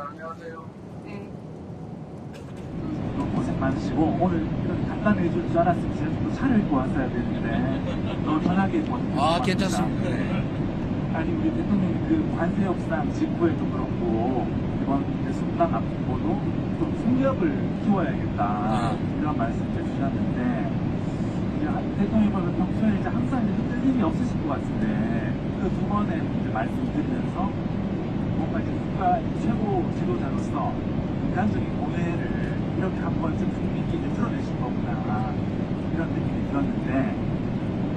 안녕하세요. 네. 너무 고생 많으시고 오늘 이런 간단해 줄 줄 알았으면 제가 또 차를 입고 왔어야 되는데 너무 편하게 입고 아, 괜찮습니다. 네. 아니 우리 대통령이 그 관세 협상 직후에도 그렇고 이번 대선당 앞두고도 좀 승력을 키워야겠다 이런 말씀을 해주셨는데 이제 대통령은 평소에 이제 항상 이제 흔들림이 없으실 것 같은데 그 두 번의 이제 말씀 드리면서 뭔가 이제 국가 최고 지도자로서 인간적인 고뇌를 이렇게 한 번쯤 국민께 이제 드러내실 거구나 이런 느낌이 들었는데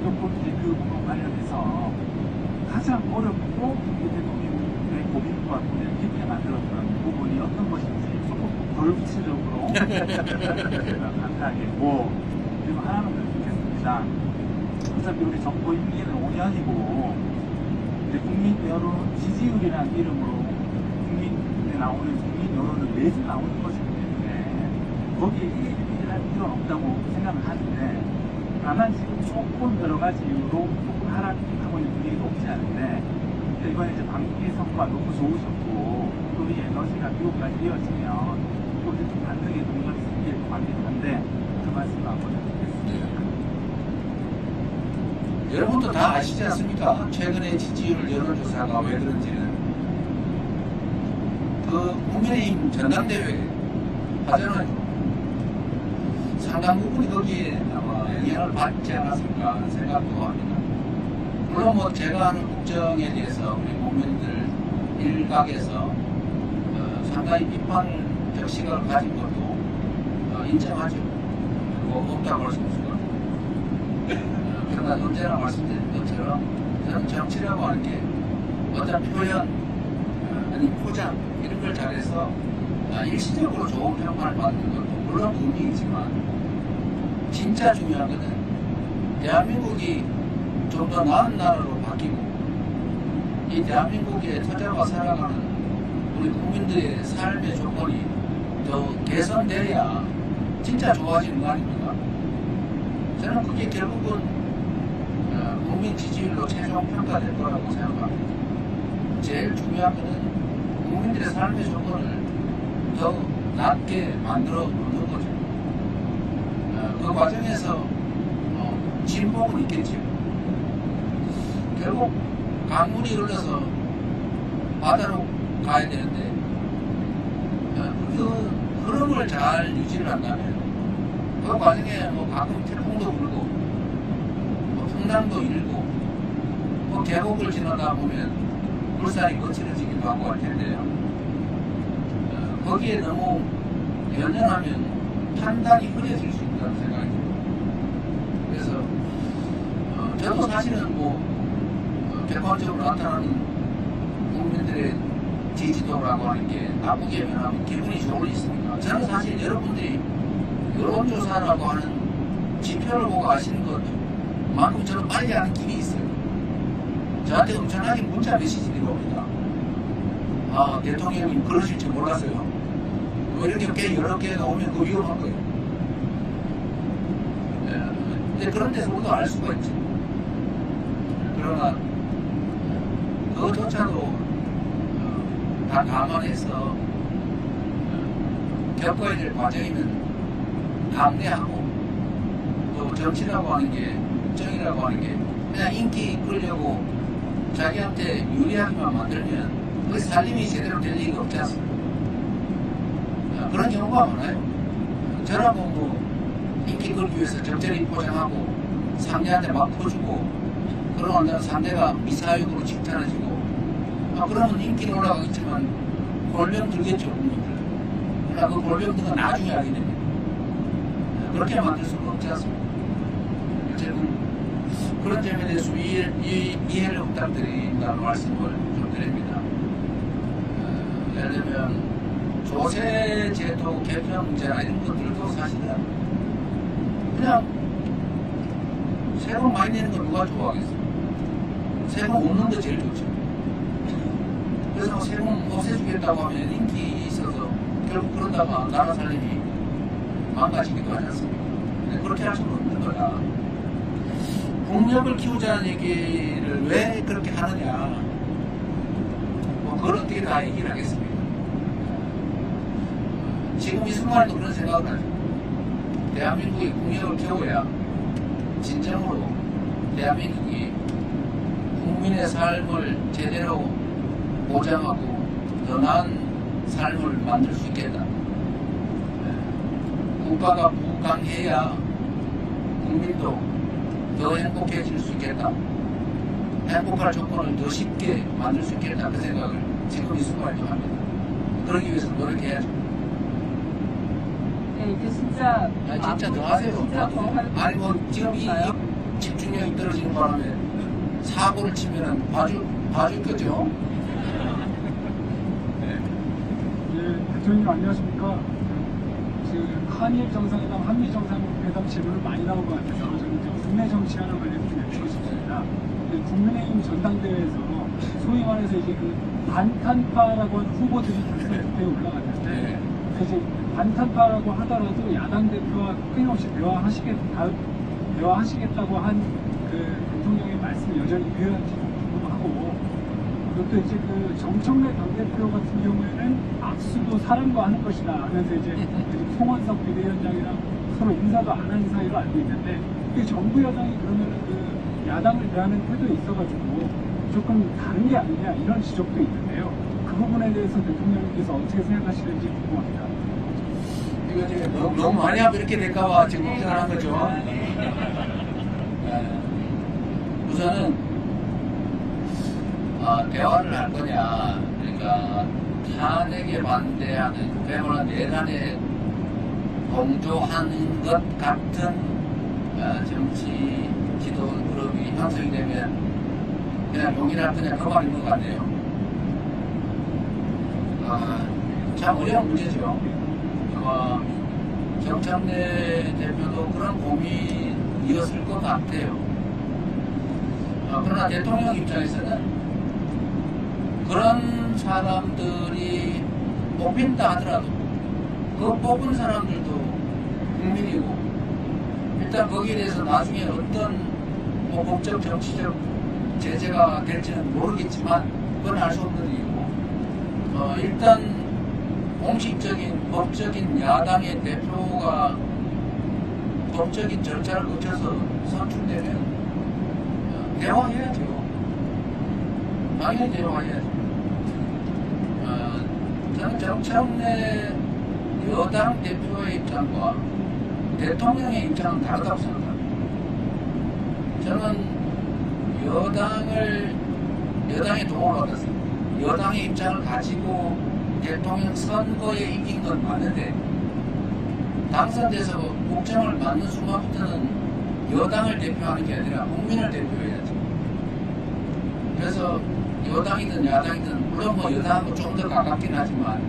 조금 이제 그 부분 관련해서 가장 어렵고 이 대통령의 고민과 고뇌를 깊게 만들었던 부분이 어떤 것인지 조금 덜 구체적으로 간단하겠고 그리고 하나만 더 듣겠습니다. 어차피 우리 정부 임기는 5년이고 이제 국민 여론 지지율이라는 이름으로 국민에 나오는 국민 여론은 매주 나오는 것이기 때문에 거기에 일할 필요는 없다고 생각을 하는데 다만 지금 조금 여러 가지 이유로 조금 하락하고 있는 분위기가 없지 않은데 이번에 이제 방귀 성과 너무 좋으셨고 또 이 에너지가 미국까지 이어지면 또 이제 좀 반등의 동력이 생길 것 같긴 한데 그 말씀 한번 해주겠습니다. 여러분도 다 아시지 않습니까? 최근에 지지율 여론조사가 왜 그런지는 그 국민의힘 전당대회 하잖아요. 상당 부분이 거기에 아마 영향을 받지 않았을까 생각도 합니다. 물론 뭐 제가 하는 국정에 대해서 우리 국민들 일각에서 상당히 비판적 시각을 가진 것도 인정하죠. 그리고 없다고 할 수 없을 것 같아요. 그러나 언제나 말씀드린 것처럼 저는 정치라고 하는 게 어떤 표현, 아니 포장 이런 걸 잘해서 일시적으로 좋은 평판을 받는 것도 물론 의미이지만 진짜 중요한 것은 대한민국이 좀 더 나은 나라로 바뀌고 이 대한민국에 터져가 살아가는 우리 국민들의 삶의 조건이 더 개선돼야 진짜 좋아지는 거 아닙니까? 저는 그게 결국은 국민 지지율로 최종 평가될 거라고 생각합니다. 제일 중요한 것은 국민들의 삶의 조건을 더 낮게 만들어 놓는 거죠. 그 과정에서 진봉은 있겠지요. 결국 강물이 흘러서 바다로 가야 되는데 그 흐름을 잘 유지를 한다면 그 과정에 뭐 가끔 태풍도 불고 뭐 풍랑도 일고 뭐 계곡을 지나다 보면 물살이 거칠어지기도 하고 할 텐데요. 거기에 너무 연연하면 판단이 흐려질 수 있다는 생각이 듭니다. 그래서 저도 사실은 뭐 객관적으로 나타나는 국민들의 지지도라고 하는 게 나쁘게 변하면 기분이 좋을 리 있습니다. 저는 사실 여러분들이 여론조사라고 하는 지표를 보고 아시는 것만큼 저는 빨리 하는 길이 있어요. 저한테 엄청나게 문자 메시지들이 옵니다. 아, 대통령님 그러실 줄 몰랐어요. 뭐 이렇게 꽤 여러 개가 오면 그 위험한 거예요. 근데 그런 데서 우리가 알 수가 있지. 그러나 그것조차도 다 감안해서 겪어야 될 과정이면 감내하고 또 정치라고 하는 게 정이라고 하는 게 그냥 인기 끌려고 자기한테 유리하게만 만들면 그 살림이 제대로 될 리가 없지 않습니까? 그런 경우가 많아요. 저라고 뭐 인기 끌기 위해서 적절히 포장하고 상대한테 막 퍼주고 그러고 나면 상대가 미사역으로 칭찬해주고 그러면 인기는 올라가겠지만 골병 들겠죠, 국민들. 그러나 그 골병 등은 나중에 알게 됩니다. 그렇게 만들 수는 없지 않습니까? 어쨌든 그런 점에 대해서 이해를 부탁드린다는 말씀을 좀 드립니다. 예를 들면 조세제도 개편 문제나 이런 것들도 사실은 그냥 세금 많이 내는 걸 누가 좋아하겠어요? 세금 없는 게 제일 좋죠. 그래서 세금 없애주겠다고 하면 인기 있어서 결국 그러다가 나라 살림이 망가지기도 하지 않습니까? 근데 그렇게 할 수는 없는 거다. 국력을 키우자는 얘기를 왜 그렇게 하느냐. 뭐 그걸 어떻게 다 얘기를 하겠습니까? 지금 이 순간에도 그런 생각을 하죠. 대한민국이 국력을 키워야 진정으로 대한민국이 국민의 삶을 제대로 보장하고 더 나은 삶을 만들 수 있겠다. 국가가 부강해야 국민도 더 행복해질 수 있겠다. 행복할 조건을 더 쉽게 만들 수 있겠다. 그 생각을 지금 이 순간에도 합니다. 그러기 위해서 노력해야죠. 네, 이제 진짜. 진짜 더 하세요. 진짜 더 할. 아니 뭐 지금 이 집중력이 떨어지는 바람에 사고를 치면은 봐줄 거죠. 예, 대통령님 안녕하십니까. 지금 한일 정상회담, 한미 정상회담 질문을 많이 나온 것 같아서 저는 이제 국내 정치하는 관련해서 좀 여쭙고 싶습니다. 국민의힘 전당대회에서 소위 말해서 이제 그 반탄파라고 하는 후보들이 결선 투표에 올라갔는데 이제 반탄파라고 하더라도 야당 대표와 끊임없이 대화하시겠다고 한 그 대통령의 말씀이 여전히 유효한지 궁금하고, 그것도 이제 그 정청래 당대표 같은 경우에는 악수도 사람과 하는 것이다 하면서 이제 송원석 비대위원장이랑 서로 인사도 안 하는 사이로 알고 있는데, 그 정부 여당이 그러면은 그 야당을 대하는 태도에 있어가지고 조금 다른 게 아니냐 이런 지적도 있는데요. 그 부분에 대해서 대통령님께서 어떻게 생각하시는지 궁금합니다. 이거 지금 너무 많이 하면 이렇게 될까봐 지금 걱정을 한 거죠. 우선은 대화를 할 거냐, 그러니까 탄핵에 반대하는 그야말로 내란에 동조하는 것 같은 정치 지도 그룹이 형성이 되면 그냥 용인할 거냐 그 말인 것 같네요. 참 어려운 문제죠. 정청래 대표도 그런 고민이었을 것 같아요. 그러나 대통령 입장에서는 그런 사람들이 뽑힌다 하더라도 그 뽑은 사람들도 국민이고, 일단 거기에 대해서 나중에 어떤 뭐 법적 정치적 제재가 될지는 모르겠지만 그건 알 수 없는 일이고, 일단 공식적인 법적인 야당의 대표가 법적인 절차를 거쳐서 선출되면 대화해야죠. 당연히 대화해야죠. 저는 정청래 여당 대표의 입장과 대통령의 입장은 다르다고 생각합니다. 저는 여당의 도움을 받았습니다. 여당의 입장을 가지고 대통령 선거에 이긴 건 맞는데, 당선돼서 국정을 맡는 순간부터는 여당을 대표하는 게 아니라 국민을 대표해야죠. 그래서 여당이든 야당이든, 물론 뭐 여당하고 좀 더 가깝긴 하지만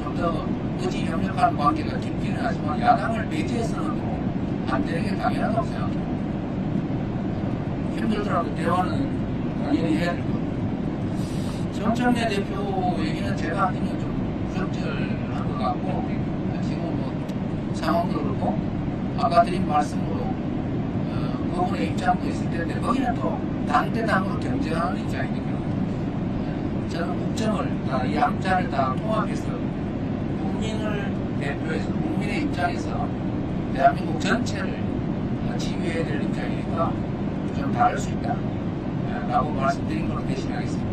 좀 더 의지 협력하는 관계가 깊기는 하지만 야당을 배제해서는 안 되는 게 당연하다고 생각해요. 힘들더라도 대화는 당연히 해야 될 거고, 정청래 대표 얘기는 제가 하기는 좀 부적절한 것 같고, 지금 뭐 상황도 그렇고 아까 드린 말씀으로 그분의 입장도 있을 텐데, 거기는 또 당대당으로 경쟁하는 입장이니까 저는 국정을 이 양자를 다 통합해서 국민을 대표해서 국민의 입장에서 대한민국 전체를 지휘해야 될 입장이니까 좀 다를 수 있다 라고 말씀드린 걸로 대신하겠습니다.